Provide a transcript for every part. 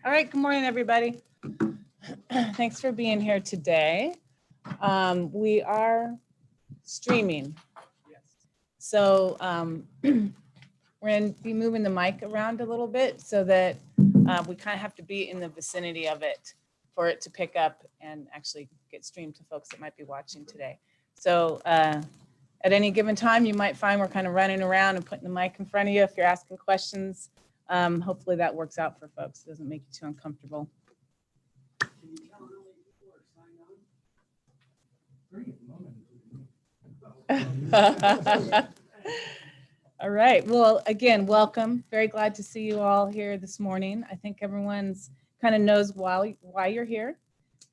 All right, good morning, everybody. Thanks for being here today. We are streaming. So we're going to be moving the mic around a little bit so that we kind of have to be in the vicinity of it for it to pick up and actually get streamed to folks that might be watching today. So at any given time, you might find we're kind of running around and putting the mic in front of you if you're asking questions. Hopefully that works out for folks. It doesn't make you too uncomfortable. All right. Well, again, welcome. Very glad to see you all here this morning. I think everyone's kind of knows why you're here.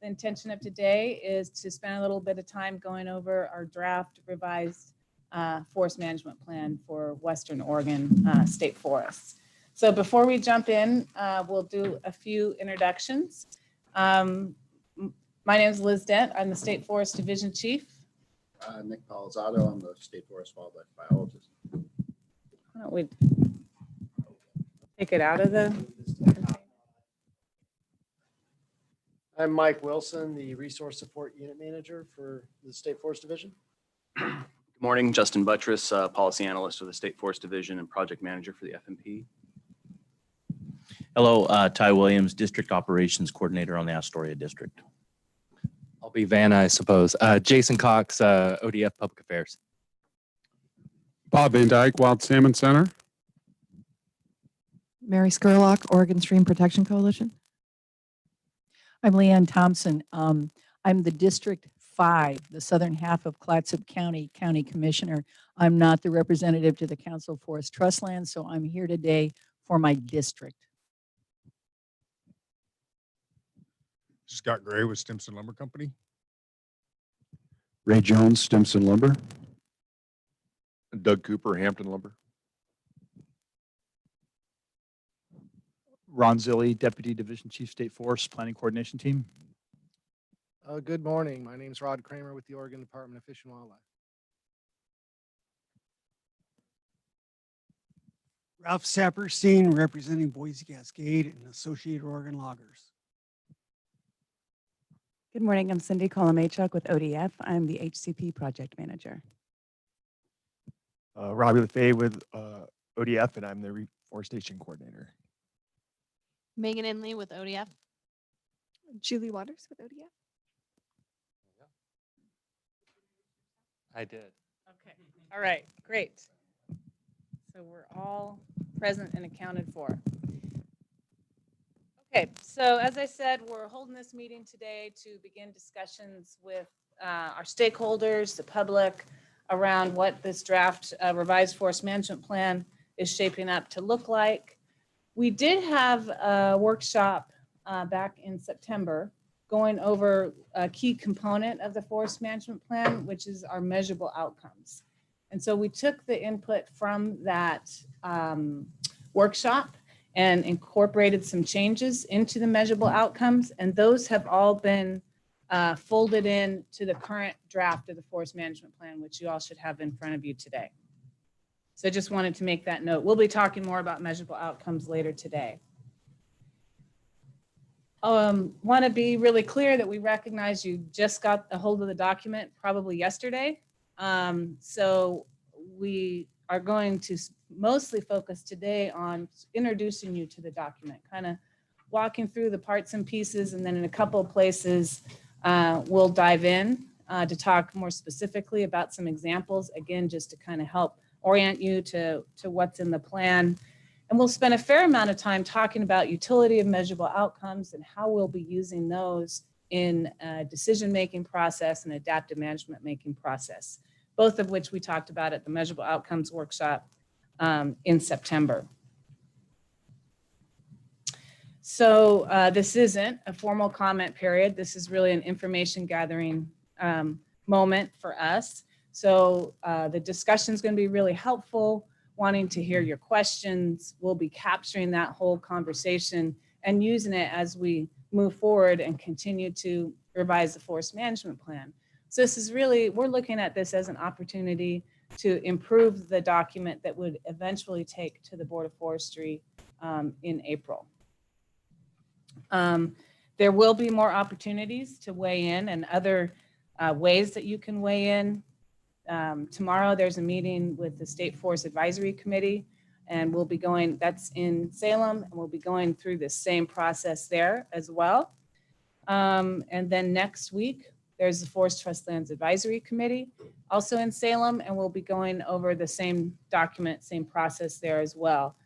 The intention of today is to spend a little bit of time going over our draft revised forest management plan for Western Oregon State Forests. So before we jump in, we'll do a few introductions. My name is Liz Dent. I'm the State Forest Division Chief. Nick Palizzado, I'm the State Forest Wildlife Biologist. Why don't we take it out of the... I'm Mike Wilson, the Resource Support Unit Manager for the State Forest Division. Good morning, Justin Buttress, Policy Analyst for the State Forest Division and Project Manager for the FMP. Hello, Ty Williams, District Operations Coordinator on the Astoria District. I'll be Vanna, I suppose. Jason Cox, ODF Public Affairs. Bob Van Dyke, Wild Salmon Center. Mary Scurlock, Oregon Stream Protection Coalition. I'm Leanne Thompson. I'm the District 5, the southern half of Clatsop County Commissioner. I'm not the representative to the Council of Forest Trust Lands, so I'm here today for my district. Scott Gray with Stimson Lumber Company. Ray Jones, Stimson Lumber. Doug Cooper, Hampton Lumber. Ron Zilli, Deputy Division Chief, State Forest Planning Coordination Team. Good morning. My name is Rod Kramer with the Oregon Department of Fish and Wildlife. Ralph Saperstein, representing Boise Cascade and Associated Oregon Loggers. Good morning. I'm Cindy Kolomachuk with ODF. I'm the HCP Project Manager. Robbie LaFay with ODF, and I'm the Reforestation Coordinator. Megan Inley with ODF. Julie Waters with ODF. I did. Okay. All right. Great. So we're all present and accounted for. Okay. So as I said, we're holding this meeting today to begin discussions with our stakeholders, the public, around what this draft revised forest management plan is shaping up to look like. We did have a workshop back in September going over a key component of the forest management plan, which is our measurable outcomes. And so we took the input from that workshop and incorporated some changes into the measurable outcomes, and those have all been folded in to the current draft of the forest management plan, which you all should have in front of you today. So I just wanted to make that note. We'll be talking more about measurable outcomes later today. Want to be really clear that we recognize you just got a hold of the document probably yesterday. So we are going to mostly focus today on introducing you to the document, kind of walking through the parts and pieces, and then in a couple of places we'll dive in to talk more specifically about some examples, again, just to kind of help orient you to what's in the plan. And we'll spend a fair amount of time talking about utility of measurable outcomes and how we'll be using those in a decision-making process and adaptive management making process, both of which we talked about at the measurable outcomes workshop in September. So this isn't a formal comment period. This is really an information gathering moment for us. So the discussion is going to be really helpful, wanting to hear your questions. We'll be capturing that whole conversation and using it as we move forward and continue to revise the forest management plan. So this is really, we're looking at this as an opportunity to improve the document that would eventually take to the Board of Forestry in April. There will be more opportunities to weigh in and other ways that you can weigh in. Tomorrow, there's a meeting with the State Forest Advisory Committee, and we'll be going, that's in Salem, and we'll be going through the same process there as well. And then next week, there's the Forest Trust Lands Advisory Committee, also in Salem, and we'll be going over the same document, same process there as well.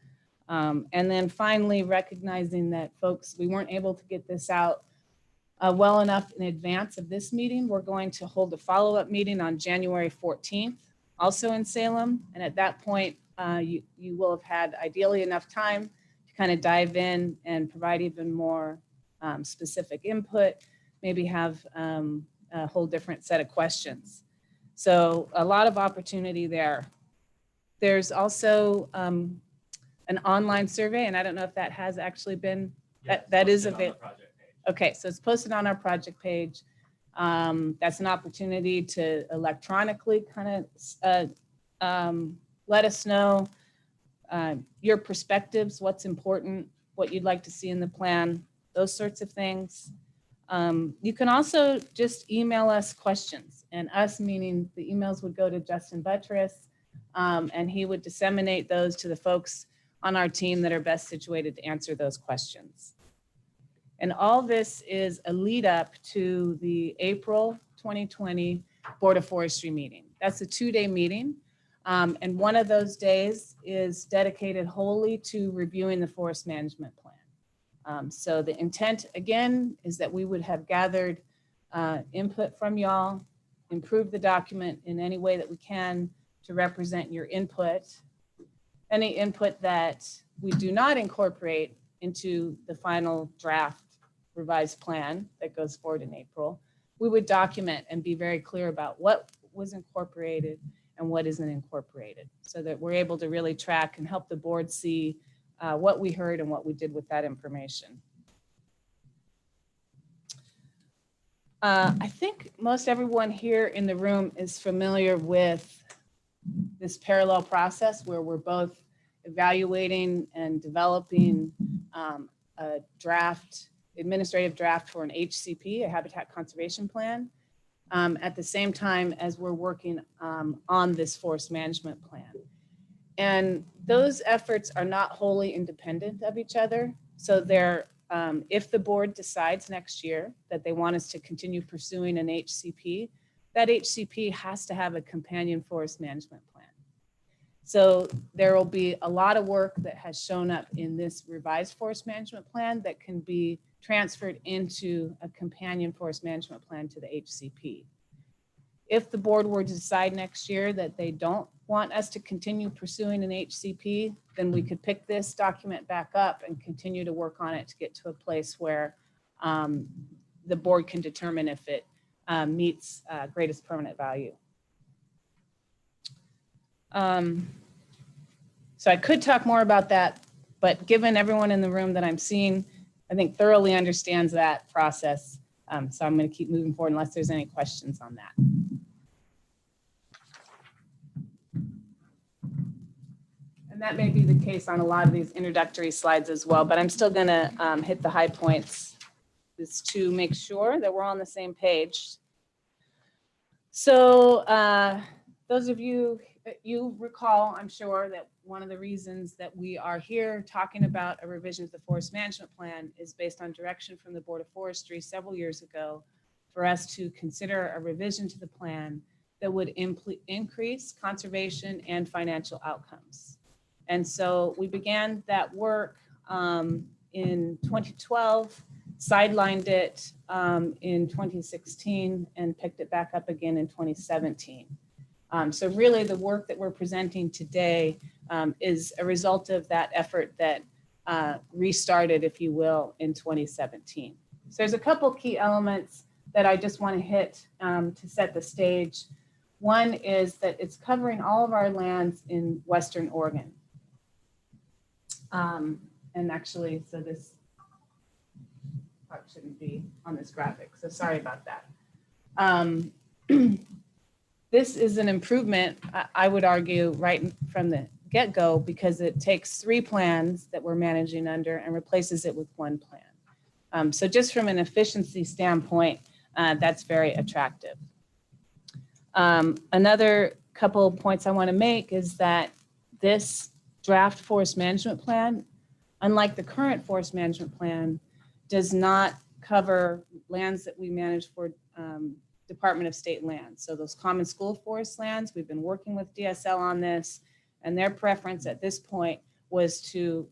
And then finally, recognizing that folks, we weren't able to get this out well enough in advance of this meeting, we're going to hold a follow-up meeting on January 14th, also in Salem. And at that point, you will have had ideally enough time to kind of dive in and provide even more specific input, maybe have a whole different set of questions. So a lot of opportunity there. There's also an online survey, and I don't know if that has actually been, that is available. Okay, so it's posted on our project page. That's an opportunity to electronically kind of let us know your perspectives, what's important, what you'd like to see in the plan, those sorts of things. You can also just email us questions, and us meaning the emails would go to Justin Buttress, and he would disseminate those to the folks on our team that are best situated to answer those questions. And all this is a lead up to the April 2020 Board of Forestry meeting. That's a 2-day meeting. And one of those days is dedicated wholly to reviewing the forest management plan. So the intent, again, is that we would have gathered input from y'all, improve the document in any way that we can to represent your input. Any input that we do not incorporate into the final draft revised plan that goes forward in April, we would document and be very clear about what was incorporated and what isn't incorporated, so that we're able to really track and help the board see what we heard and what we did with that information. I think most everyone here in the room is familiar with this parallel process where we're both evaluating and developing a administrative draft for an HCP, a habitat conservation plan, at the same time as we're working on this forest management plan. And those efforts are not wholly independent of each other. So they're, if the board decides next year that they want us to continue pursuing an HCP, that HCP has to have a companion forest management plan. So there will be a lot of work that has shown up in this revised forest management plan that can be transferred into a companion forest management plan to the HCP. If the board were to decide next year that they don't want us to continue pursuing an HCP, then we could pick this document back up and continue to work on it to get to a place where the board can determine if it meets greatest permanent value. So I could talk more about that, but given everyone in the room that I'm seeing, I think thoroughly understands that process. So I'm going to keep moving forward unless there's any questions on that. And that may be the case on a lot of these introductory slides as well, but I'm still going to hit the high points just to make sure that we're on the same page. So those of you recall, I'm sure, that one of the reasons that we are here talking about a revision of the forest management plan is based on direction from the Board of Forestry several years ago for us to consider a revision to the plan that would increase conservation and financial outcomes. And so we began that work in 2012, sidelined it in 2016, and picked it back up again in 2017. So really the work that we're presenting today is a result of that effort that restarted, if you will, in 2017. So there's a couple key elements that I just want to hit to set the stage. One is that it's covering all of our lands in Western Oregon. And actually, so this part shouldn't be on this graphic, so sorry about that. This is an improvement, I would argue, right from the get-go, because it takes 3 plans that we're managing under and replaces it with 1 plan. So just from an efficiency standpoint, that's very attractive. Another couple of points I want to make is that this draft forest management plan, unlike the current forest management plan, does not cover lands that we manage for Department of State lands. So those common school forest lands, we've been working with DSL on this, and their preference at this point was to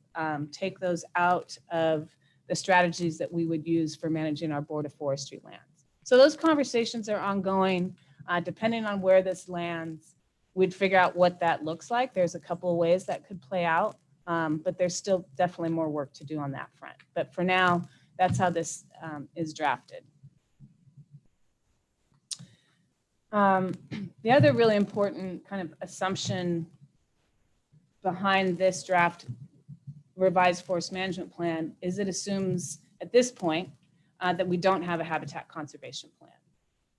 take those out of the strategies that we would use for managing our Board of Forestry lands. So those conversations are ongoing. Depending on where this lands, we'd figure out what that looks like. There's a couple of ways that could play out, but there's still definitely more work to do on that front. But for now, that's how this is drafted. The other really important kind of assumption behind this draft revised forest management plan is it assumes at this point that we don't have a habitat conservation plan.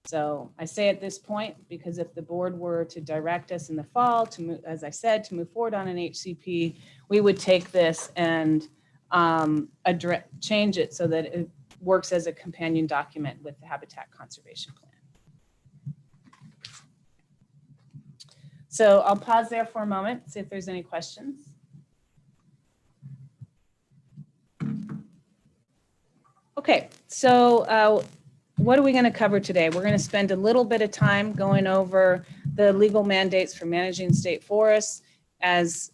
So I say at this point because if the board were to direct us in the fall to move, as I said, to move forward on an HCP, we would take this and change it so that it works as a companion document with the habitat conservation plan. So I'll pause there for a moment, see if there's any questions. Okay, so what are we going to cover today? We're going to spend a little bit of time going over the legal mandates for managing state forests as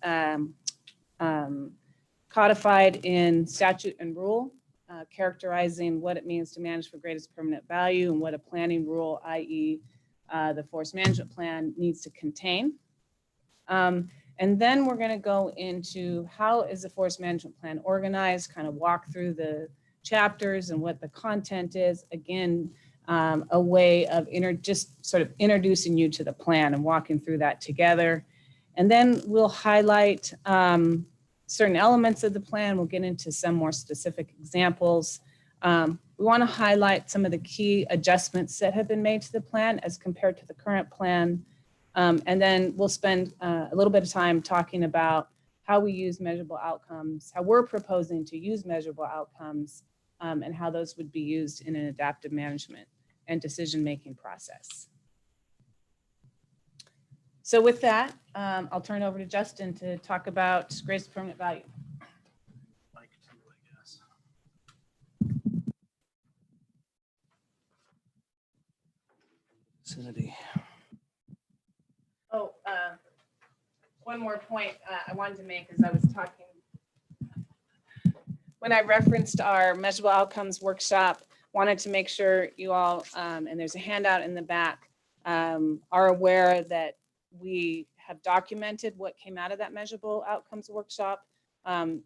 codified in statute and rule, characterizing what it means to manage for greatest permanent value and what a planning rule, i.e. the forest management plan, needs to contain. And then we're going to go into how is the forest management plan organized, kind of walk through the chapters and what the content is. Again, a way of just sort of introducing you to the plan and walking through that together. And then we'll highlight certain elements of the plan. We'll get into some more specific examples. We want to highlight some of the key adjustments that have been made to the plan as compared to the current plan. And then we'll spend a little bit of time talking about how we use measurable outcomes, how we're proposing to use measurable outcomes, and how those would be used in an adaptive management and decision-making process. So with that, I'll turn over to Justin to talk about greatest permanent value. Vicinity. Oh, one more point I wanted to make as I was talking. When I referenced our measurable outcomes workshop, wanted to make sure you all, and there's a handout in the back, are aware that we have documented what came out of that measurable outcomes workshop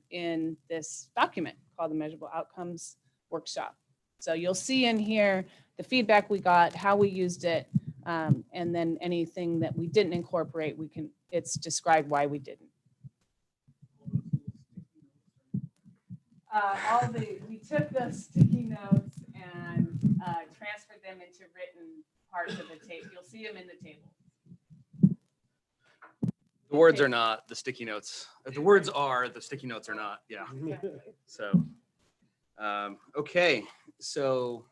in this document called the Measurable Outcomes Workshop. So you'll see in here the feedback we got, how we used it, and then anything that we didn't incorporate, it's described why we didn't. We took the sticky notes and transferred them into written parts of the tape. You'll see them in the table. The words are not, the sticky notes. The words are, the sticky notes are not, yeah. So, okay, so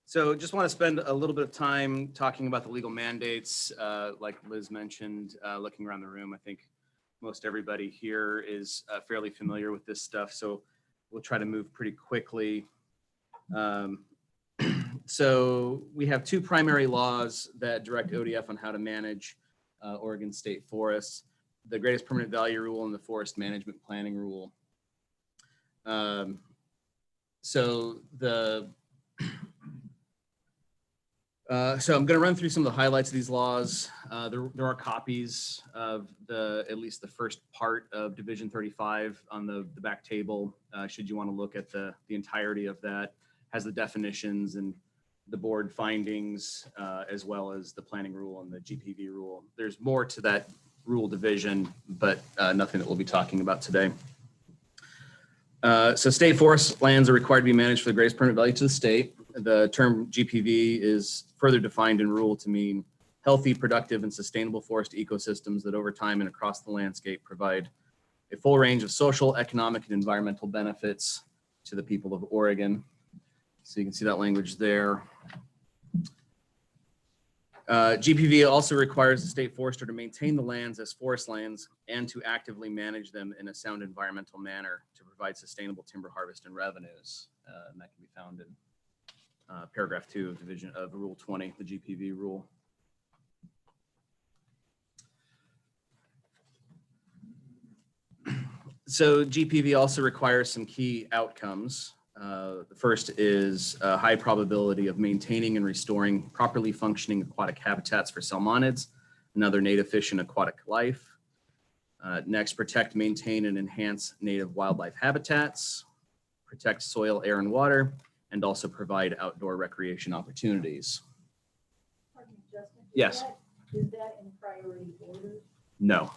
just want to spend a little bit of time talking about the legal mandates. Like Liz mentioned, looking around the room, I think most everybody here is fairly familiar with this stuff, so we'll try to move pretty quickly. So we have two primary laws that direct ODF on how to manage Oregon state forests: the greatest permanent value rule and the forest management planning rule. So I'm going to run through some of the highlights of these laws. There are copies of at least the first part of Division 35 on the back table. Should you want to look at the entirety of that, has the definitions and the board findings, as well as the planning rule and the GPV rule. There's more to that rule division, but nothing that we'll be talking about today. So state forest lands are required to be managed for the greatest permanent value to the state. The term GPV is further defined in rule to mean healthy, productive, and sustainable forest ecosystems that over time and across the landscape provide a full range of social, economic, and environmental benefits to the people of Oregon. So you can see that language there. GPV also requires the state forester to maintain the lands as forest lands and to actively manage them in a sound environmental manner to provide sustainable timber harvest and revenues. And that can be found in paragraph 2 of division of Rule 20, the GPV rule. So GPV also requires some key outcomes. The first is a high probability of maintaining and restoring properly functioning aquatic habitats for salmonids and other native fish and aquatic life. Next, protect, maintain, and enhance native wildlife habitats, protect soil, air, and water, and also provide outdoor recreation opportunities. Yes. Is that in priority order? No.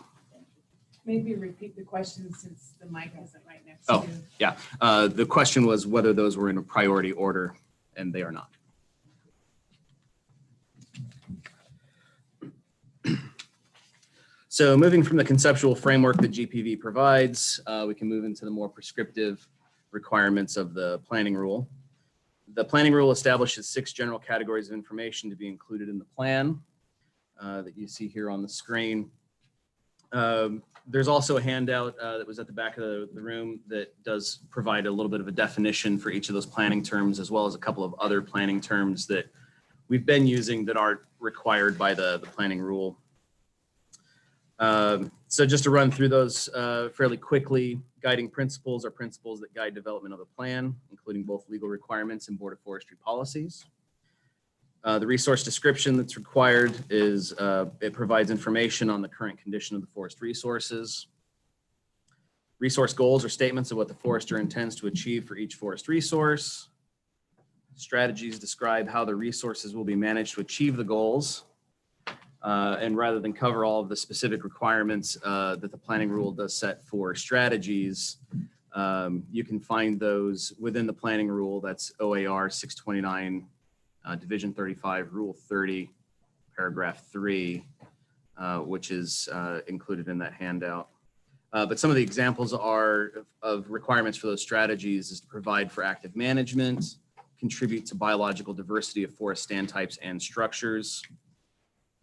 Maybe repeat the question since the mic isn't right next Oh, to. yeah. The question was whether those were in a priority order, and they are not. So moving from the conceptual framework that GPV provides, we can move into the more prescriptive requirements of the planning rule. The planning rule establishes 6 general categories of information to be included in the plan that you see here on the screen. There's also a handout that was at the back of the room that does provide a little bit of a definition for each of those planning terms, as well as a couple of other planning terms that we've been using that aren't required by the planning rule. So just to run through those fairly quickly, guiding principles are principles that guide development of the plan, including both legal requirements and Board of Forestry policies. The resource description that's required is it provides information on the current condition of the forest resources. Resource goals are statements of what the forester intends to achieve for each forest resource. Strategies describe how the resources will be managed to achieve the goals. And rather than cover all of the specific requirements that the planning rule does set for strategies, you can find those within the planning rule. That's OAR 629. Division 35, Rule 30, Paragraph 3, which is included in that handout. But some of the examples are of requirements for those strategies is to provide for active management, contribute to biological diversity of forest stand types and structures,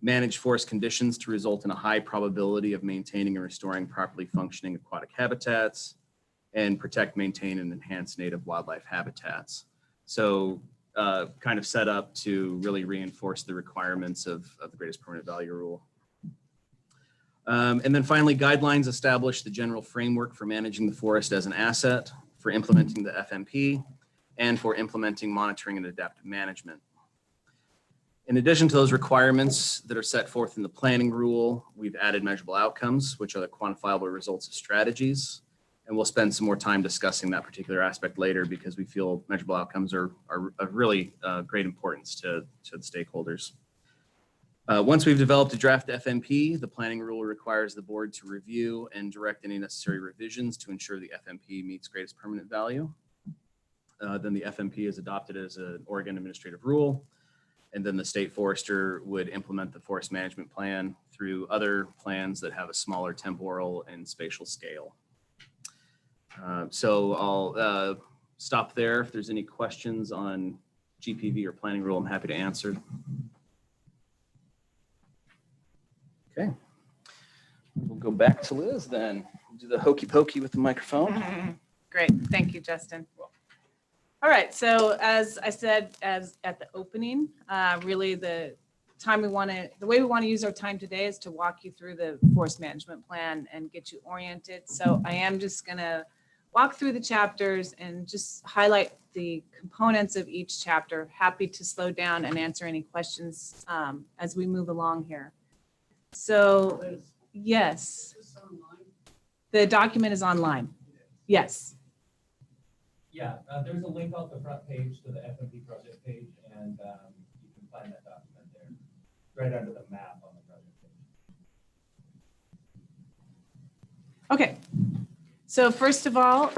manage forest conditions to result in a high probability of maintaining and restoring properly functioning aquatic habitats, and protect, maintain, and enhance native wildlife habitats. So kind of set up to really reinforce the requirements of the greatest permanent value rule. And then finally, guidelines establish the general framework for managing the forest as an asset, for implementing the FMP, and for implementing monitoring and adaptive management. In addition to those requirements that are set forth in the planning rule, we've added measurable outcomes, which are the quantifiable results of strategies. And we'll spend some more time discussing that particular aspect later because we feel measurable outcomes are of really great importance to the stakeholders. Once we've developed a draft FMP, the planning rule requires the board to review and direct any necessary revisions to ensure the FMP meets greatest permanent value. Then the FMP is adopted as an Oregon administrative rule. And then the state forester would implement the forest management plan through other plans that have a smaller temporal and spatial scale. So I'll stop there. If there's any questions on GPV or planning rule, I'm happy to answer. Okay. We'll go back to Liz then. Do the hokey pokey with the microphone. Great. Thank you, Justin. All right. So as I said, as at the opening, really the way we want to use our time today is to walk you through the forest management plan and get you oriented. So I am just going to walk through the chapters and just highlight the components of each chapter. Happy to slow down and answer any questions as we move along here. So yes, the document is online. Yes. Yeah, there's a link off the front page to the FMP project page, and you can find that document there, right under the map on the project page. Okay. So first of all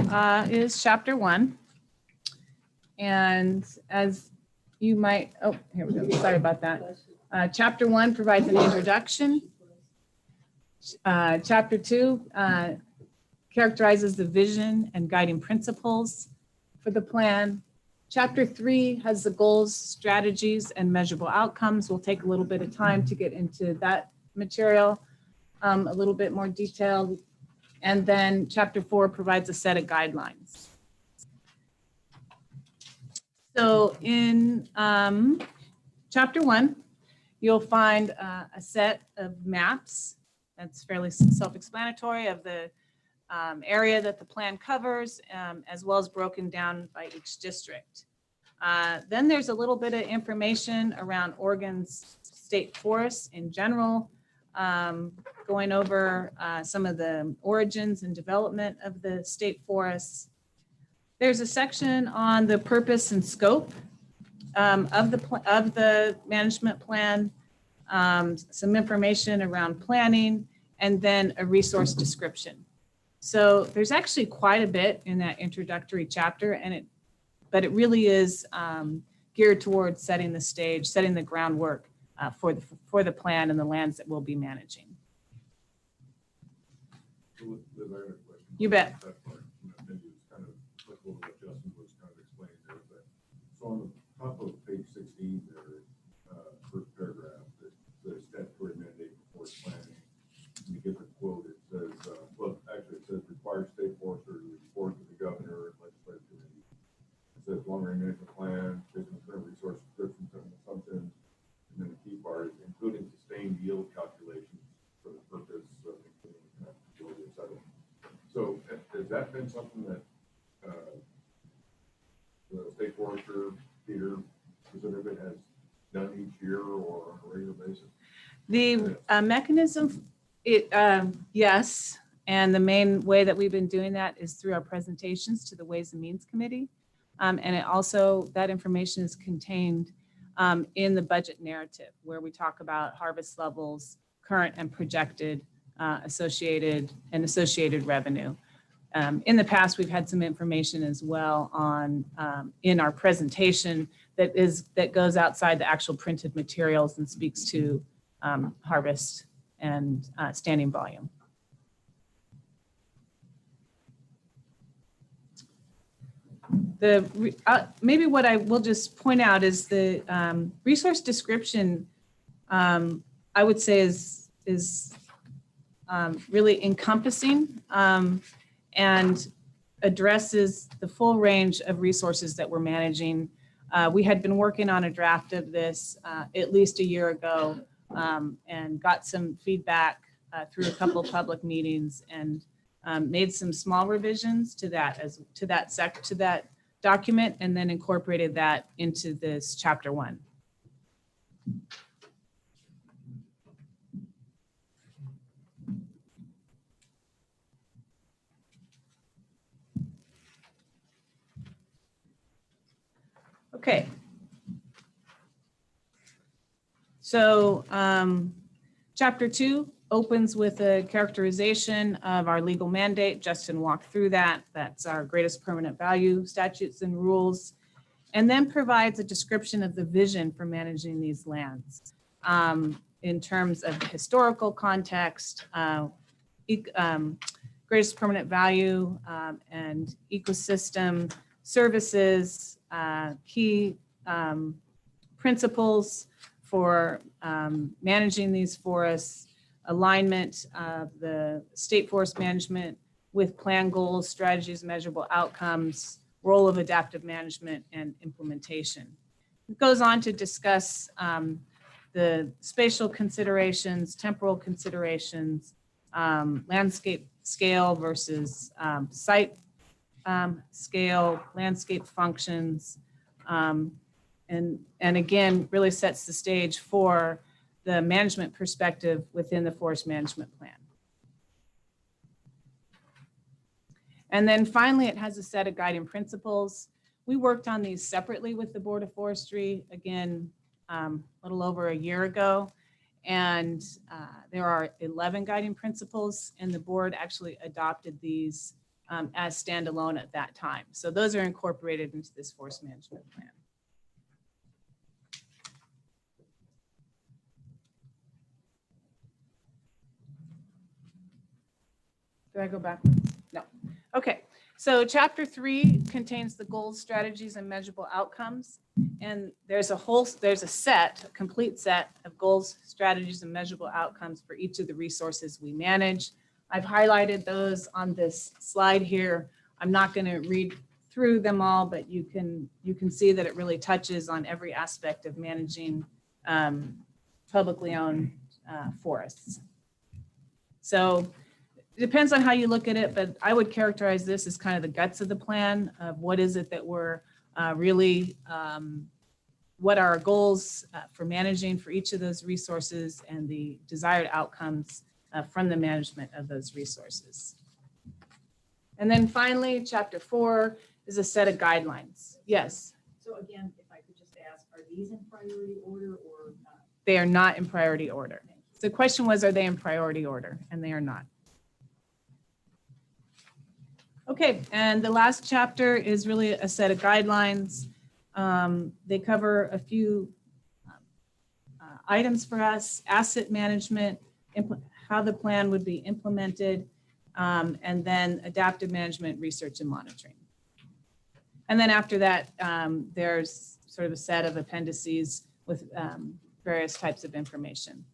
is chapter 1. And as you might, oh, here we go. Sorry about that. Chapter 1 provides an introduction. Chapter 2 characterizes the vision and guiding principles. for the plan. Chapter 3 has the goals, strategies, and measurable outcomes. We'll take a little bit of time to get into that material, a little bit more detailed. And then Chapter 4 provides a set of guidelines. So in Chapter 1, you'll find a set of maps that's fairly self-explanatory of the area that the plan covers, as well as broken down by each district. Then there's a little bit of information around Oregon's state forests in general, going over some of the origins and development of the state forests. There's a section on the purpose and scope of the management plan, some information around planning, and then a resource description. So there's actually quite a bit in that introductory chapter, but it really is geared towards setting the stage, setting the groundwork for the plan and the lands that we'll be managing. You bet. So on the top of page 16, there, first paragraph, the statutory mandate for planning. And you get the quote, it says, well, actually it says require state forester to report to the governor and legislative committee. It says long-range management plan, based on current resource descriptions and assumptions. And then the key part is including sustained yield calculations for the purpose of including connectivity, et cetera. So has that been something that the state forester, Peter, specifically has done each year or on a regular basis? The mechanism, yes. And the main way that we've been doing that is through our presentations to the Ways and Means Committee. And it also, that information is contained in the budget narrative where we talk about harvest levels, current and projected associated revenue. In the past, we've had some information as well on in our presentation that goes outside the actual printed materials and speaks to harvest and standing volume. Maybe what I will just point out is the resource description, I would say is really encompassing and addresses the full range of resources that we're managing. We had been working on a draft of this at least a year ago and got some feedback through a couple of public meetings and made some small revisions to that document and then incorporated that into this chapter 1. Okay. So chapter 2 opens with a characterization of our legal mandate. Justin walked through that. That's our greatest permanent value statutes and rules, and then provides a description of the vision for managing these lands in terms of historical context, greatest permanent value and ecosystem services, key principles for managing these forests, alignment of the state forest management with plan goals, strategies, measurable outcomes, role of adaptive management, and implementation. It goes on to discuss the spatial considerations, temporal considerations, landscape scale versus site scale, landscape functions, and again, really sets the stage for the management perspective within the forest management plan. And then finally, it has a set of guiding principles. We worked on these separately with the Board of Forestry, again, a little over a year ago. And there are 11 guiding principles, and the board actually adopted these as standalone at that time. So those are incorporated into this forest management plan. Did I go backwards? No. Okay. So chapter 3 contains the goals, strategies, and measurable outcomes. And there's a complete set of goals, strategies, and measurable outcomes for each of the resources we manage. I've highlighted those on this slide here. I'm not going to read through them all, but you can see that it really touches on every aspect of managing publicly owned forests. So it depends on how you look at it, but I would characterize this as kind of the guts of the plan of what is it that we're really, what are our goals for managing for each of those resources and the desired outcomes from the management of those resources. And then finally, chapter 4 is a set of guidelines. Yes. So again, if I could just ask, are these in priority order or not? They are not in priority order. So the question was, are they in priority order? And they are not. Okay, and the last chapter is really a set of guidelines. They cover a few items for us: asset management, how the plan would be implemented, and then adaptive management, research, and monitoring. And then after that, there's sort of a set of appendices with various types of information.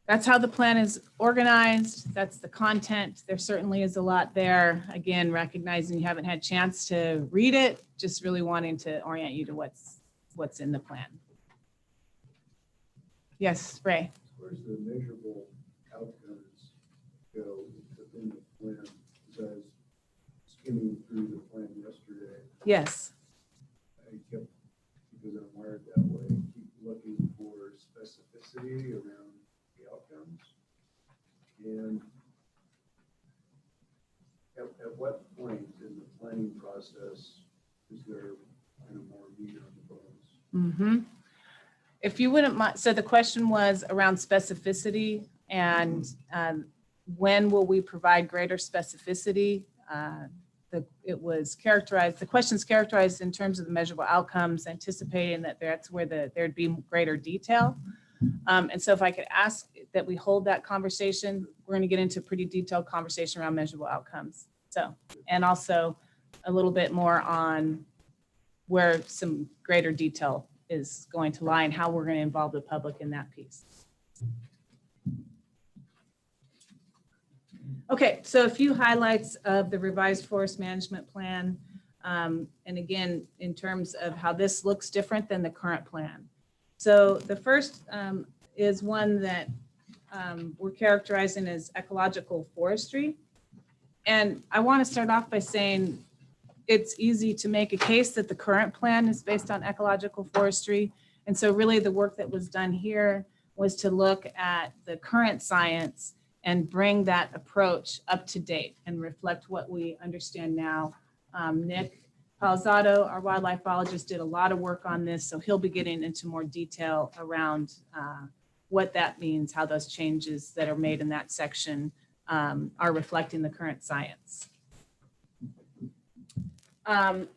That's how the plan is organized. That's the content. There certainly is a lot there. Again, recognizing you haven't had a chance to read it, just really wanting to orient you to what's in the plan. Yes, Ray. Where's the measurable outcomes go within the plan? Because I was skimming through the plan yesterday. Yes. I kept, because I'm wired that way, keep looking for specificity around the outcomes. And at what point in the planning process is there kind of more meat on the bones? Mm-hmm. If you wouldn't mind, so the question was around specificity and when will we provide greater specificity? It was characterized, the question's characterized in terms of the measurable outcomes, anticipating that that's where there'd be greater detail. And so if I could ask that we hold that conversation, we're going to get into a pretty detailed conversation around measurable outcomes. So, and also a little bit more on where some greater detail is going to lie and how we're going to involve the public in that piece. Okay, so a few highlights of the revised forest management plan. And again, in terms of how this looks different than the current plan. So the first is one that we're characterizing as ecological forestry. And I want to start off by saying it's easy to make a case that the current plan is based on ecological forestry. And so really the work that was done here was to look at the current science and bring that approach up to date and reflect what we understand now. Nick Palazzo, our wildlife biologist, did a lot of work on this, so he'll be getting into more detail around what that means, how those changes that are made in that section are reflecting the current science.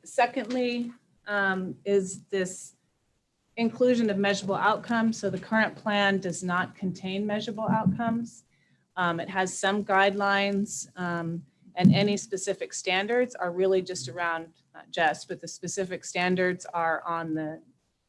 Secondly, is this inclusion of measurable outcomes. So the current plan does not contain measurable outcomes. It has some guidelines and any specific standards are really just around, not just, but the specific standards are on the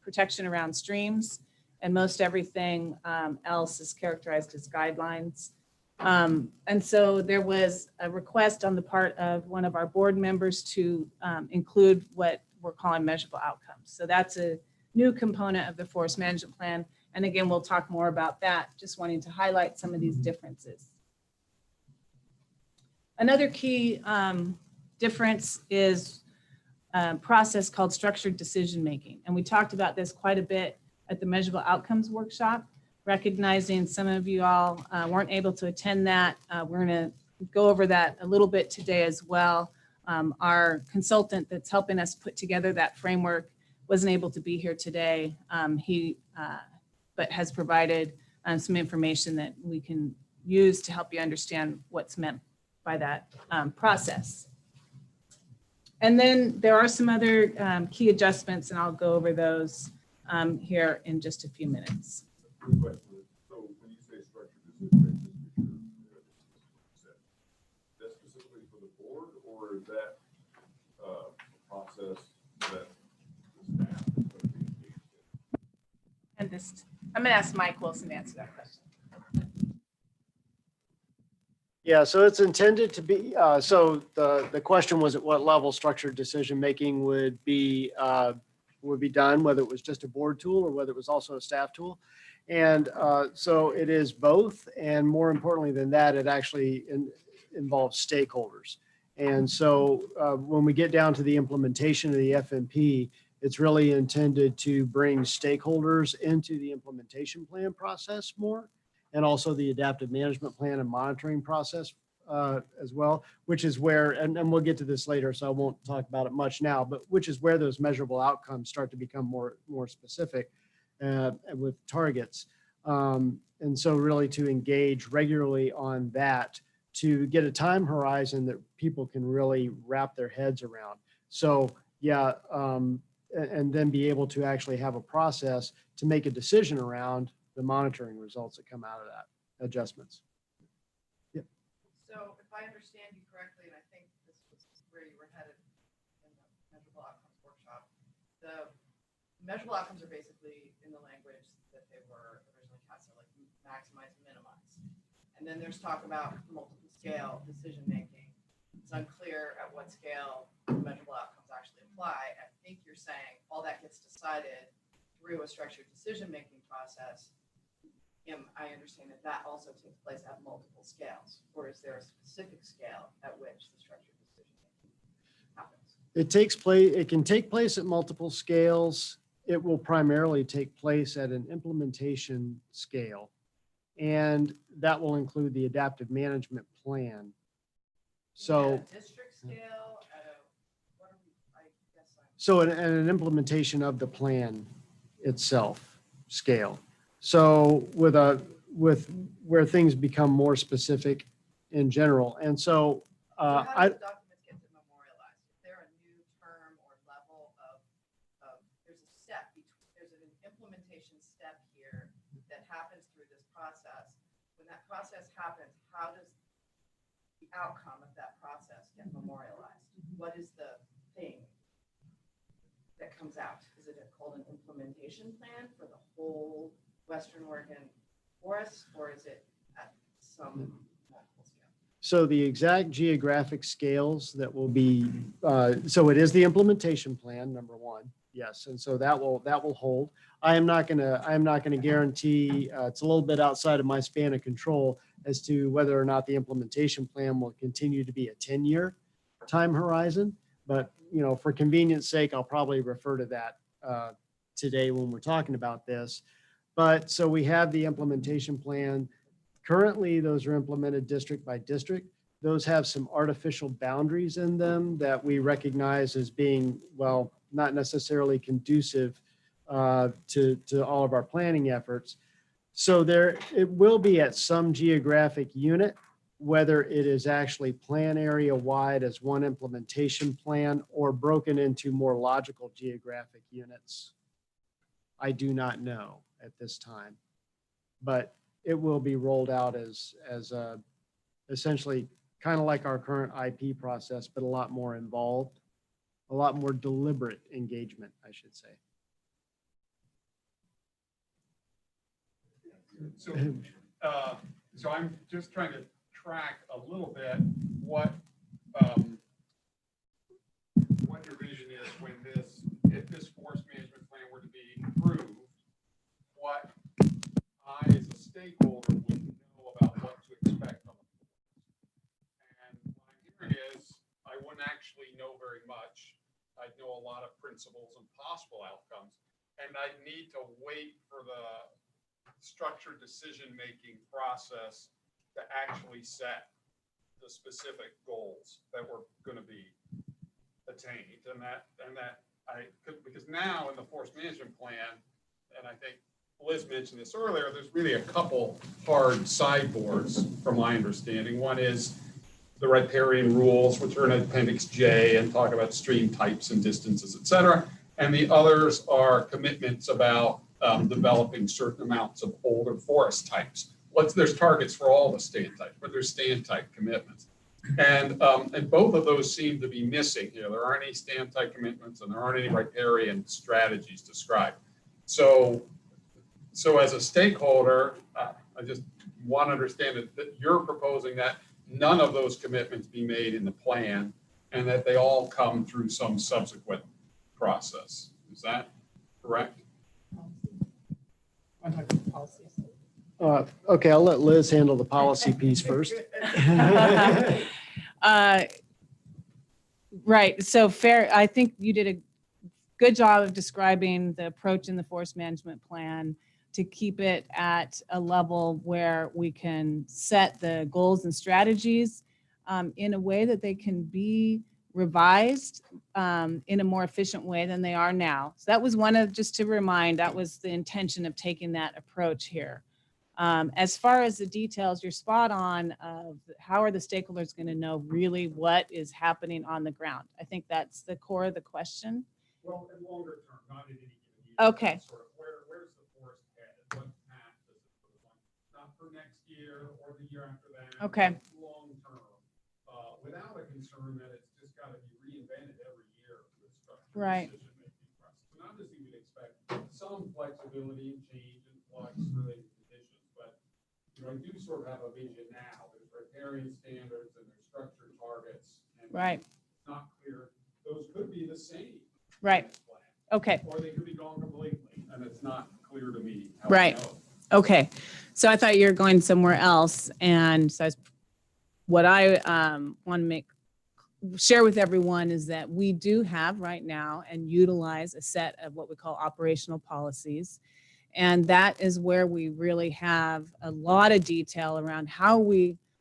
protection around streams, and most everything else is characterized as guidelines. And so there was a request on the part of one of our board members to include what we're calling measurable outcomes. So that's a new component of the forest management plan. And again, we'll talk more about that, just wanting to highlight some of these differences. Another key difference is a process called structured decision-making. And we talked about this quite a bit at the measurable outcomes workshop, recognizing some of you all weren't able to attend that. We're going to go over that a little bit today as well. Our consultant that's helping us put together that framework wasn't able to be here today. But has provided some information that we can use to help you understand what's meant by that process. And then there are some other key adjustments, and I'll go over those here in just a few minutes. Good question. So when you say structured decision-making, just to be sure, that's specifically for the process that the staff is going to be engaged in? And this, I'm going to ask Mike Wilson to answer that question. Yeah, so it's intended to be, so the question was at what level structured decision-making would be done, whether it was just a board tool or whether it was also a staff tool. And so it is both. And more importantly than that, it actually involves stakeholders. And so when we get down to the implementation of the FMP, it's really intended to bring stakeholders into the implementation plan process more, and also the adaptive management plan and monitoring process as well, which is where, and we'll get to this later, so I won't talk about it much now, but which is where those measurable outcomes start to become more specific with targets. And so really to engage regularly on that, to get a time horizon that people can really wrap their heads around. So yeah, and then be able to actually have a process to make a decision around the monitoring results that come out of that adjustments. Yep. So if I understand you correctly, and I think this was where you were headed in the measurable outcomes workshop, the measurable outcomes are basically in the language that they were originally cast, so like maximize, minimize. And then there's talk about multiple scale decision-making. It's unclear at what scale the measurable outcomes actually apply. I think you're saying all that gets decided through a structured decision-making process. I understand that that also takes place at multiple scales, or is there a specific scale at which the structured decision-making happens? It takes place, it can take place at multiple scales. It will primarily take place at an implementation scale. And that will include the adaptive management plan. So At a district scale, at a, what are we, I guess I'm. So an implementation of the plan itself scale. So with where things become more specific in general. And so How do the documents get memorialized? Is there a new term or level of there's a step, there's an implementation step here that happens through this process. When that process happens, how does the outcome of that process get memorialized? What is the thing that comes out? Is it called an implementation plan for the whole Western Oregon forest, or is it at some multiple scale? So the exact geographic scales that will be, so it is the implementation plan, number one. Yes, and so that will hold. I am not gonna guarantee, it's a little bit outside of my span of control as to whether or not the implementation plan will continue to be a 10-year time horizon. But, you know, for convenience sake, I'll probably refer to that today when we're talking about this. But so we have the implementation plan. Currently, those are implemented district by district. Those have some artificial boundaries in them that we recognize as being, well, not necessarily conducive to all of our planning efforts. So it will be at some geographic unit, whether it is actually plan area wide as one implementation plan or broken into more logical geographic units. I do not know at this time, but it will be rolled out as essentially kind of like our current IP process, but a lot more involved, a lot more deliberate engagement, I should say. So I'm just trying to track a little bit what your vision is when if this forest management plan were to be approved, what I as a stakeholder would know about what to expect from it. And what I'm hearing is I wouldn't actually know very much. I'd know a lot of principles and possible outcomes, and I'd need to wait for the structured decision-making process to actually set the specific goals that were going to be attained. And that because now in the forest management plan, and I think Liz mentioned this earlier, there's really a couple hard sideboards from my understanding. One is the riparian rules, which are in Appendix J and talk about stream types and distances, et cetera. And the others are commitments about developing certain amounts of older forest types. There's targets for all the stand types, but there's stand type commitments. And both of those seem to be missing here. There aren't any stand-tight commitments and there aren't any riparian strategies described. So as a stakeholder, I just want to understand that you're proposing that none of those commitments be made in the plan and that they all come through some subsequent process. Is that correct? Okay, I'll let Liz handle the policy piece first. Right. So fair. I think you did a good job of describing the approach in the forest management plan to keep it at a level where we can set the goals and strategies in a way that they can be revised in a more efficient way than they are now. So that was one of, just to remind, that was the intention of taking that approach here. As far as the details, you're spot on of how are the stakeholders going to know really what is happening on the ground. I think that's the core of the question. Well, in longer term, not in any given year. Okay. Sort of where's the forest headed? What path does it put on? Not for next year or the year after that. Okay. but long term, without a concern that it's just got to be reinvented every year with structured Right. decision-making process. And obviously, we'd expect some flexibility and change and flux related to conditions, but I do sort of have a vision now. There's riparian standards and there's structured targets. And Right. it's not clear. Those could be the same. Right. in this plan. Okay. Or they could be gone completely, and it's not clear to me how. Right. to know. Okay. So I thought you were going somewhere else. And so what I want to share with everyone is that we do have right now and utilize a set of what we call operational policies. And that is where we really have a lot of detail around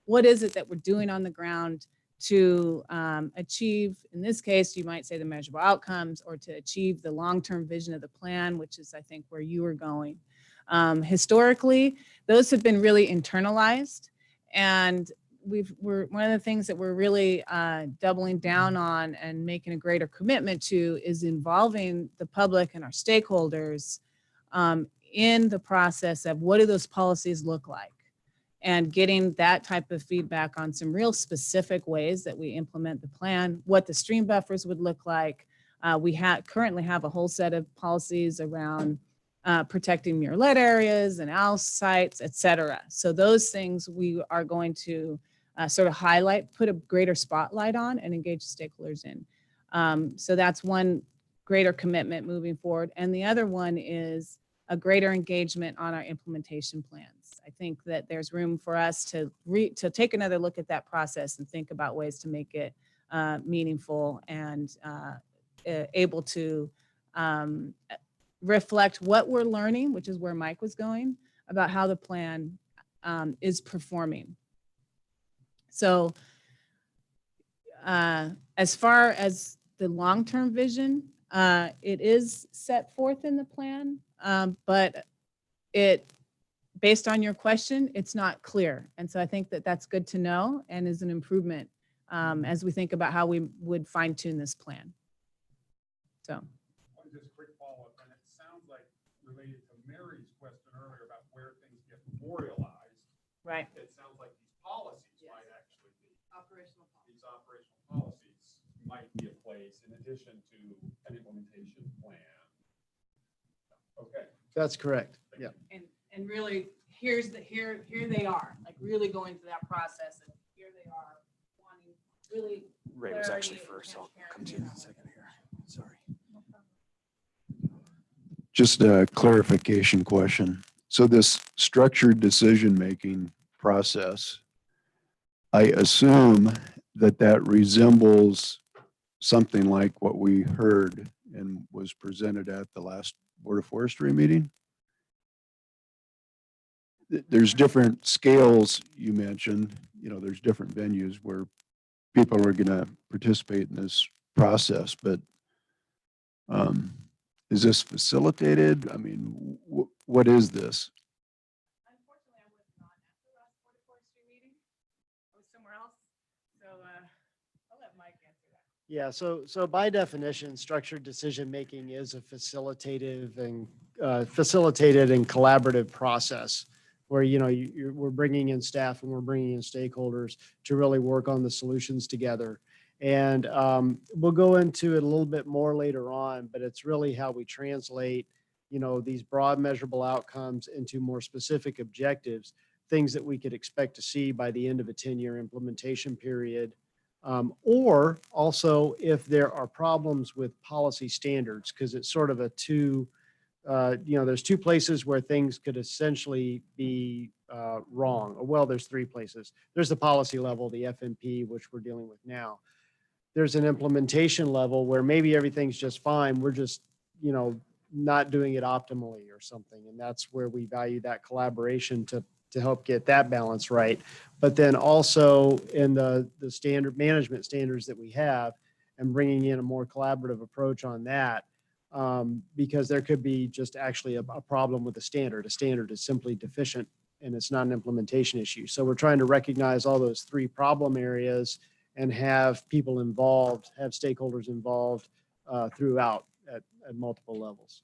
what is it that we're doing on the ground to achieve, in this case, you might say the measurable outcomes, or to achieve the long-term vision of the plan, which is, I think, where you were going. Historically, those have been really internalized, and we're one of the things that we're really doubling down on and making a greater commitment to is involving the public and our stakeholders in the process of what do those policies look like, and getting that type of feedback on some real specific ways that we implement the plan, what the stream buffers would look like. We currently have a whole set of policies around protecting murrelet areas and owl sites, et cetera. So those things we are going to sort of highlight, put a greater spotlight on, and engage stakeholders in. So that's one greater commitment moving forward. And the other one is a greater engagement on our implementation plans. I think that there's room for us to take another look at that process and think about ways to make it meaningful and able to reflect what we're learning, which is where Mike was going, about how the plan is performing. So as far as the long-term vision, it is set forth in the plan, but based on your question, it's not clear. And so I think that that's good to know and is an improvement as we think about how we would fine tune this plan. So. Just a quick follow-up, and it sounds like related to Mary's question earlier about where things get memorialized. Right. It sounds like these policies might actually be. Operational policies. These operational policies might be a place in addition to an implementation plan. Okay. That's correct. Yeah. And really, here they are, like really going through that process, and here they are wanting really. Ray was actually clarity first. and I'll come to you in a second here. Sorry. Just a clarification question. So this structured decision-making process, I assume that resembles something like what we heard and was presented at the last Board of Forestry meeting? There's different scales you mentioned, there's different venues where people are going to participate in this process, but is this facilitated? I mean, what is this? Unfortunately, I was not at the last Board of Forestry meeting. I was somewhere else. So I'll let Mike answer that. Yeah, so by definition, structured decision-making is a facilitated and collaborative process where, you know, we're bringing in staff and we're bringing in stakeholders to really work on the solutions together. And we'll go into it a little bit more later on, but it's really how we translate, you know, these broad measurable outcomes into more specific objectives, things that we could expect to see by the end of a 10-year implementation period. Or also if there are problems with policy standards, because it's sort of a two, you know, there's two places where things could essentially be wrong. Well, there's three places. There's the policy level, the FMP, which we're dealing with now. There's an implementation level where maybe everything's just fine. We're just, you know, not doing it optimally or something. And that's where we value that collaboration to help get that balance right. But then also in the standard management standards that we have and bringing in a more collaborative approach on that, because there could be just actually a problem with the standard. A standard is simply deficient and it's not an implementation issue. So we're trying to recognize all those three problem areas and have people involved, have stakeholders involved throughout at multiple levels.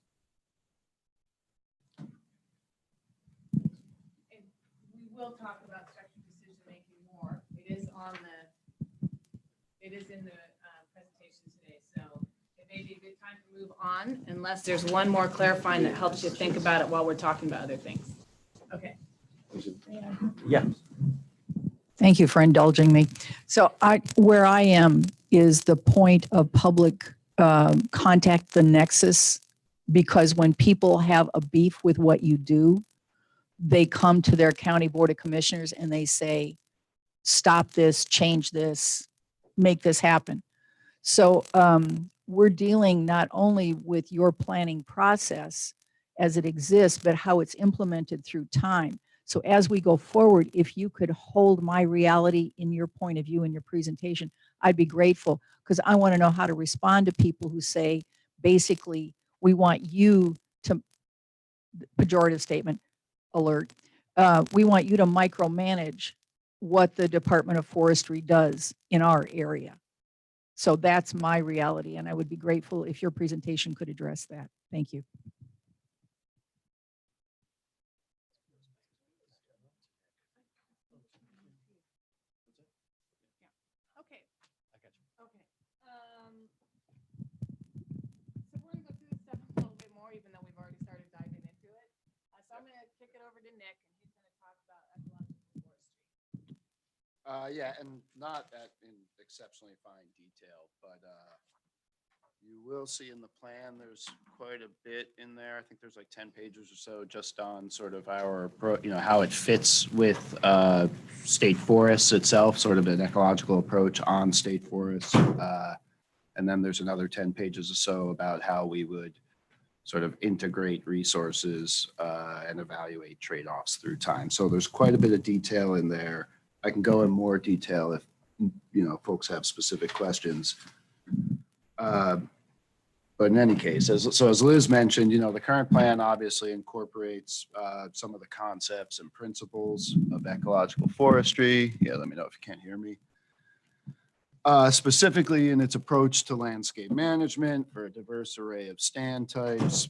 We will talk about structured decision making more. It is in the presentation today. So it may be a good time to move on unless there's one more clarifying that helps you think about it while we're talking about other things. Okay. Yeah. Thank you for indulging me. So where I am is the point of public contact, the nexus, because when people have a beef with what you do, they come to their county board of commissioners and they say, stop this, change this, make this happen. So we're dealing not only with your planning process as it exists, but how it's implemented through time. So as we go forward, if you could hold my reality in your point of view in your presentation, I'd be grateful, because I want to know how to respond to people who say, basically, we want you to, pejorative statement, alert, we want you to micromanage what the Department of Forestry does in our area. So that's my reality, and I would be grateful if your presentation could address that. Thank you. Okay. Okay. So we're gonna go through this stuff a little bit more, even though we've already started diving into it. So I'm gonna kick it over to Nick, and he's gonna talk about ecological forestry. Yeah, and not in exceptionally fine detail, but you will see in the plan, there's quite a bit in there. I think there's like 10 pages or so just on sort of our, you know, how it fits with state forests itself, sort of an ecological approach on state forests. And then there's another 10 pages or so about how we would sort of integrate resources and evaluate trade-offs through time. So there's quite a bit of detail in there. I can go in more detail if, you know, folks have specific questions. But in any case, as Liz mentioned, you know, the current plan obviously incorporates some of the concepts and principles of ecological forestry. Yeah, let me know if you can't hear me. Specifically in its approach to landscape management for a diverse array of stand types,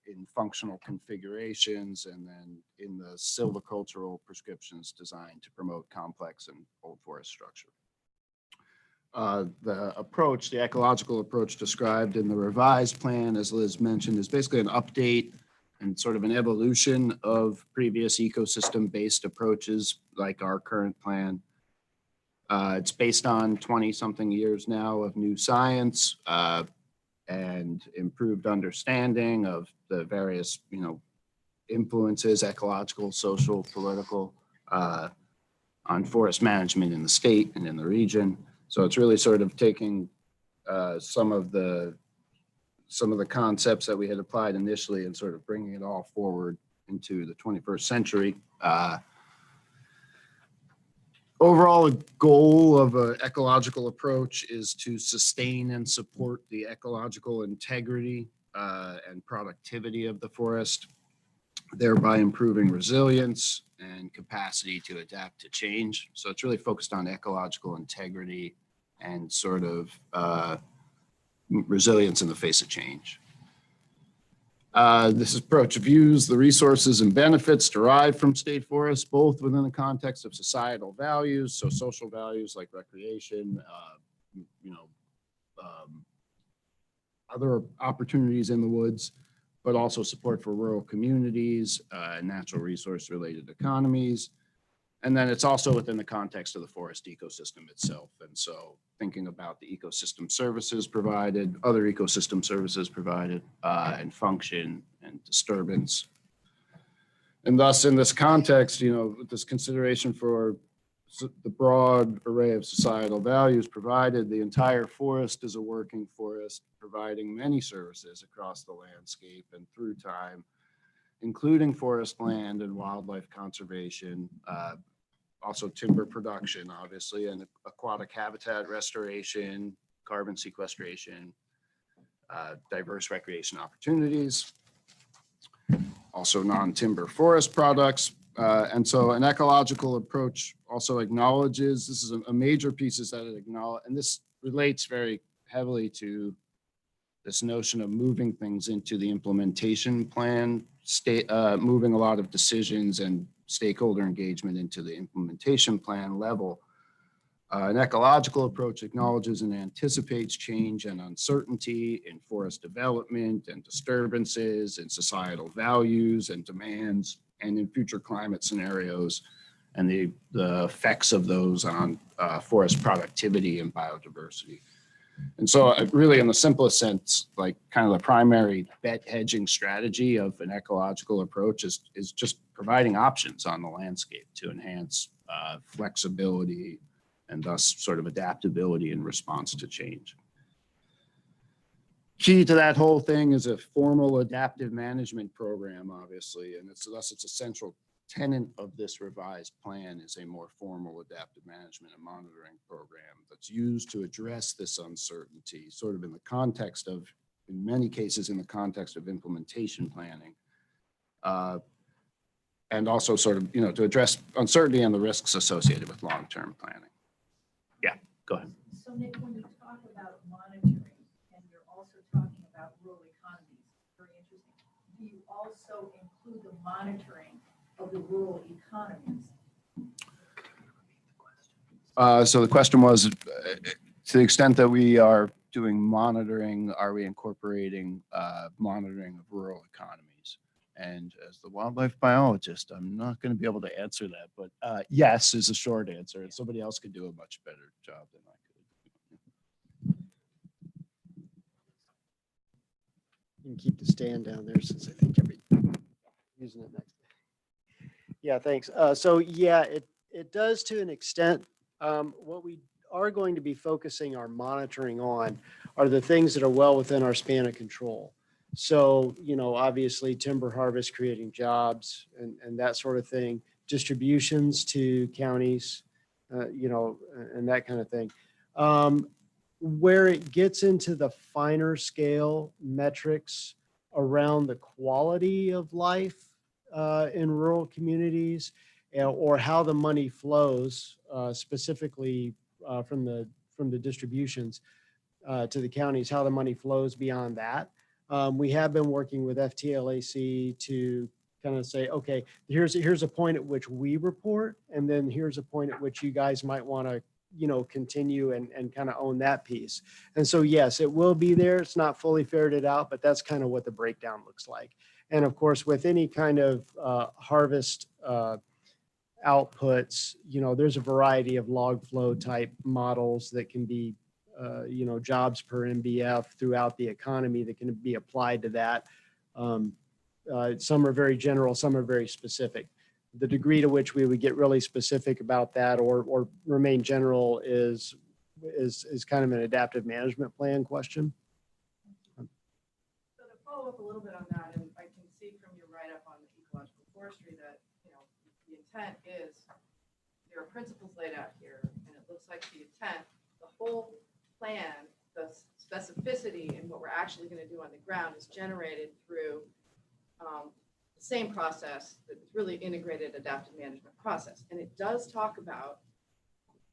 in functional configurations, and then in the silvicultural prescriptions designed to promote complex and old forest structure. The approach, the ecological approach described in the revised plan, as Liz mentioned, is basically an update and sort of an evolution of previous ecosystem-based approaches like our current plan. It's based on 20-something years now of new science and improved understanding of the various, you know, influences, ecological, social, political, on forest management in the state and in the region. So it's really sort of taking some of the concepts that we had applied initially and sort of bringing it all forward into the 21st century. Overall, a goal of an ecological approach is to sustain and support the ecological integrity and productivity of the forest, thereby improving resilience and capacity to adapt to change. So it's really focused on ecological integrity and sort of resilience in the face of change. This approach views the resources and benefits derived from state forests, both within the context of societal values, so social values like recreation, other opportunities in the woods, but also support for rural communities, natural resource related economies. And then it's also within the context of the forest ecosystem itself. And so thinking about the ecosystem services provided, other ecosystem services provided, and function and disturbance. And thus in this context, with this consideration for the broad array of societal values provided, the entire forest is a working forest, providing many services across the landscape and through time, including forest land and wildlife conservation, also timber production, obviously, and aquatic habitat restoration, carbon sequestration, diverse recreation opportunities, also non-timber forest products. And so an ecological approach also acknowledges, this is a major piece is that it acknowledges, and this relates very heavily to this notion of moving things into the implementation plan, moving a lot of decisions and stakeholder engagement into the implementation plan level. An ecological approach acknowledges and anticipates change and uncertainty in forest development and disturbances and societal values and demands and in future climate scenarios and the effects of those on forest productivity and biodiversity. And so really in the simplest sense, like kind of the primary bet hedging strategy of an ecological approach is just providing options on the landscape to enhance flexibility and thus sort of adaptability in response to change. Key to that whole thing is a formal adaptive management program, obviously, and thus it's a central tenet of this revised plan is a more formal adaptive management and monitoring program that's used to address this uncertainty, sort of in the context of, in many cases, in the context of implementation planning, and also sort of, to address uncertainty and the risks associated with long-term planning. Yeah, go ahead. So Nick, when you talk about monitoring and you're also talking about rural economies, very interesting. Do you also include the monitoring of the rural economies? So the question was, to the extent that we are doing monitoring, are we incorporating monitoring of rural economies? And as the wildlife biologist, I'm not going to be able to answer that, but yes is a short answer, and somebody else could do a much better job than I could. You can keep the stand down there since I think you'll be using it next. Yeah, thanks. So yeah, it does to an extent. What we are going to be focusing our monitoring on are the things that are well within our span of control. So, obviously timber harvest creating jobs and that sort of thing, distributions to counties, and that kind of thing. Where it gets into the finer scale metrics around the quality of life in rural communities, or how the money flows, specifically from the distributions to the counties, how the money flows beyond that. We have been working with FTLAC to kind of say, okay, here's a point at which we report, and then here's a point at which you guys might want to continue and kind of own that piece. And so, yes, it will be there. It's not fully ferreted out, but that's kind of what the breakdown looks like. And of course, with any kind of harvest outputs, there's a variety of log flow type models that can be, jobs per MBF throughout the economy that can be applied to that. Some are very general, some are very specific. The degree to which we would get really specific about that or remain general is kind of an adaptive management plan question. So to follow up a little bit on that, and I can see from your write-up on the ecological forestry that, the intent is, there are principles laid out here, and it looks like the intent, the whole plan, the specificity in what we're actually going to do on the ground is generated through the same process that's really integrated adaptive management process. And it does talk about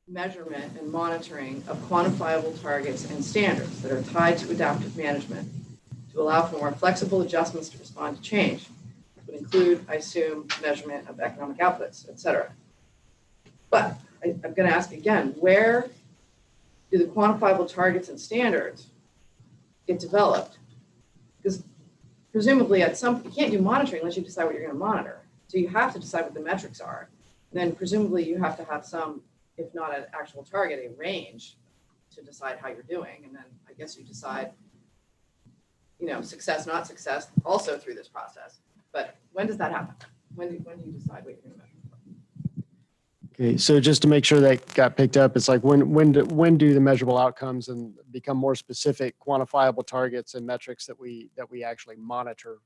measurement and monitoring of quantifiable targets and standards that are tied to adaptive management. to allow for more flexible adjustments to respond to change. This would include, I assume, measurement of economic outputs, et cetera. But I'm going to ask again, where do the quantifiable targets and standards get developed? Because presumably at some, you can't do monitoring unless you decide what you're going to monitor. So you have to decide what the metrics are. Then presumably you have to have some, if not an actual target, a range to decide how you're doing. And then I guess you decide, you know, success, not success, also through this process. But when does that happen? When do you decide what you're going to measure? Okay, so just to make sure that got picked up, it's like when do the measurable outcomes and become more specific, quantifiable targets and metrics that we actually monitor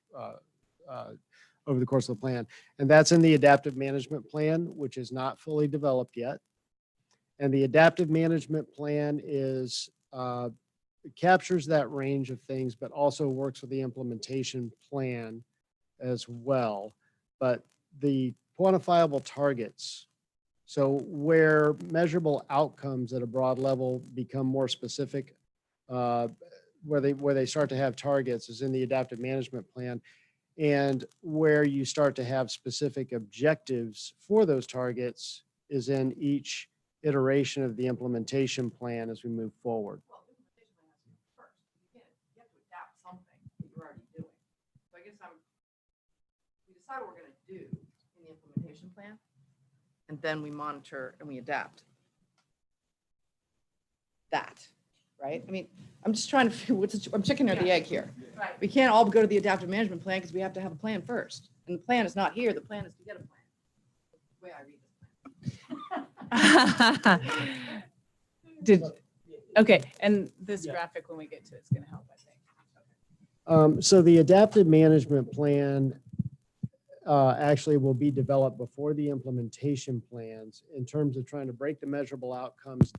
over the course of the plan. And that's in the adaptive management plan, which is not fully developed yet. And the adaptive management plan is captures that range of things, but also works with the implementation plan as well. But the quantifiable targets, so where measurable outcomes at a broad level become more specific, where they start to have targets is in the adaptive management plan. And where you start to have specific objectives for those targets is in each iteration of the implementation plan as we move forward. Well, implementation plan has to be first. You have to adapt something that you're already doing. So I guess we decide what we're going to do in the implementation plan, and then we monitor and we adapt that, right? I mean, I'm just trying to figure I'm chicken or the egg here. Right. We can't all go to the adaptive management plan because we have to have a plan first. And the plan is not here. The plan is to get a plan. That's the way I read this plan. Okay, and this graphic, when we get to it, is going to help, I think. So the adaptive management plan actually will be developed before the implementation plans in terms of trying to break the measurable outcomes